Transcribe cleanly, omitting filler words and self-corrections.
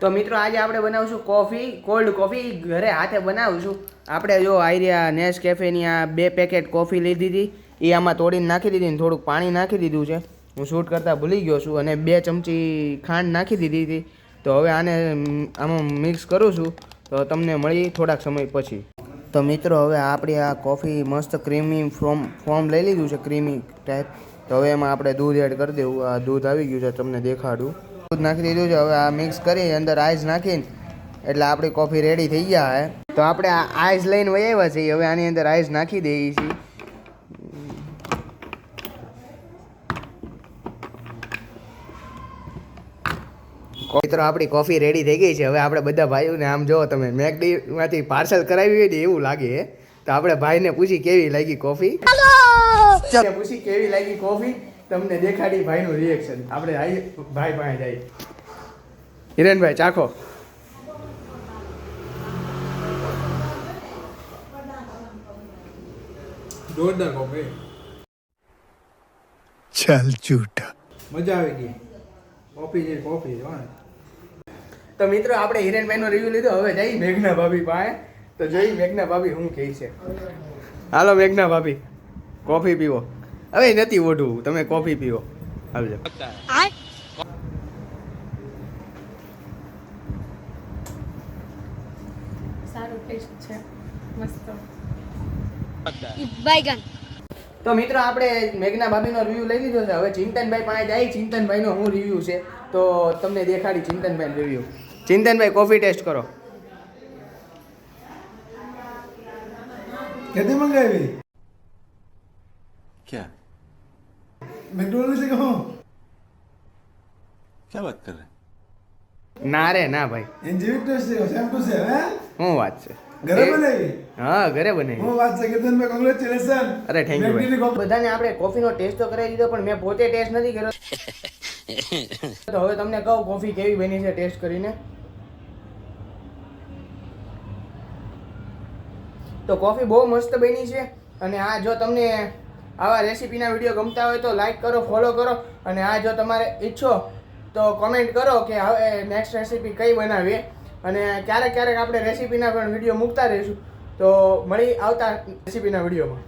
તો મિત્રો આજે આપણે બનાવશું કોફી, કોલ્ડ કોફી ઘરે હાથે બનાવશું. આપણે જો આઈરિયા નેસકેફેની આ 2 પેકેટ કોફી લીધી હતી, એ આમાં તોડીને નાખી દીધી ને થોડુંક પાણી નાખી દીધું છે. હું શૂટ કરતાં ભૂલી ગયો છું. અને 2 ચમચી ખાંડ નાખી દીધી હતી. તો હવે આને આમાં મિક્સ કરું છું. તો તમને મળી થોડાક સમય પછી. તો મિત્રો હવે આપણી આ કોફી મસ્ત ક્રીમી ફોર્મ લઈ લીધું છે, ક્રીમી ટાઈપ. તો હવે એમાં આપણે દૂધ એડ કરી દેવું. આ દૂધ આવી ગયું છે, તમને દેખાડું. દૂધ નાખી દીધું છે. હવે આ મિક્સ કરી અંદર આઈસ નાખીને એટલે આપણી કોફી રેડી થઈ ગયા હે. તો આપણે આ આઈસ લઈને વહી આવ્યા છીએ. હવે આની અંદર આઈસ નાખી દઈએ છીએ. મિત્રો આપણી કોફી રેડી થઈ ગઈ છે. હવે આપણે બધા ભાઈઓને આમ જો તમે મેકડીમાંથી પાર્સલ કરાવી હોય ને એવું લાગે હે. તો આપણે ભાઈને પૂછી કેવી લાગી કોફી, પૂછી કેવી લાગી કોફી, તમને દેખાડી ભાઈનું રિએક્શન. આપણે ભાઈ પાસે જઈએ. હિરેનભાઈ ચાખો. જોરદાર કોફી. ચાલ झूठा મજા આવી ગઈ. કોફી જે કોફી છે. તો મિત્રો આપણે હિરેનભાઈનો રિવ્યુ લીધો. હવે જઈ મેઘના ભાભી પાસે. તો જોઈ મેઘના ભાભી શું કહે છે. હાલો મેઘના ભાભી, કોફી પીવો. હવે નથી ઓઢવું, તમે કોફી પીવો. આવજો. સારું ટેસ્ટ છે, મસ્ત. તો મિત્રો આપણે મેઘના ભાભીનો રિવ્યુ લઈ લીધો છે. હવે ચિંતનભાઈ પાસે જાય. ચિંતનભાઈનો શું રિવ્યુ છે તો તમને દેખાડી ચિંતનભાઈનો રિવ્યુ. ચિંતનભાઈ કોફી ટેસ્ટ કરો. કેદી મંગાવી? क्या મેકડોનલ્ડ से કહો. क्या बात कर रहे हैं? ના રે ના ભાઈ, એન જેવી ટેસ્ટ છે, સેમ ટુ સેમ. હે શું વાત છે. ઘરે બનાવી? હા ઘરે બનાવી. હું વાત છે કેતનભાઈ, કોંગ્રેચ્યુલેશન. અરે થેન્ક યુ ભાઈ. બધાને આપણે કોફીનો ટેસ્ટ તો કરાવી દીધો, પણ મેં પોતે ટેસ્ટ નથી કર્યો. તો હવે તમને કહું કોફી કેવી બની છે ટેસ્ટ કરીને. તો કોફી બહુ મસ્ત બની છે. અને આ જો તમને આવા રેસીપીના વિડીયો ગમતા હોય તો લાઈક કરો, ફોલો કરો. અને આ જો તમારે ઈચ્છો તો કોમેન્ટ કરો કે હવે નેક્સ્ટ રેસીપી કઈ બનાવીએ. અને ક્યારેક ક્યારેક આપણે રેસીપીના પણ વિડીયો મૂકતા રહીશું. તો મળી આવતા રેસીપીના વિડીયોમાં.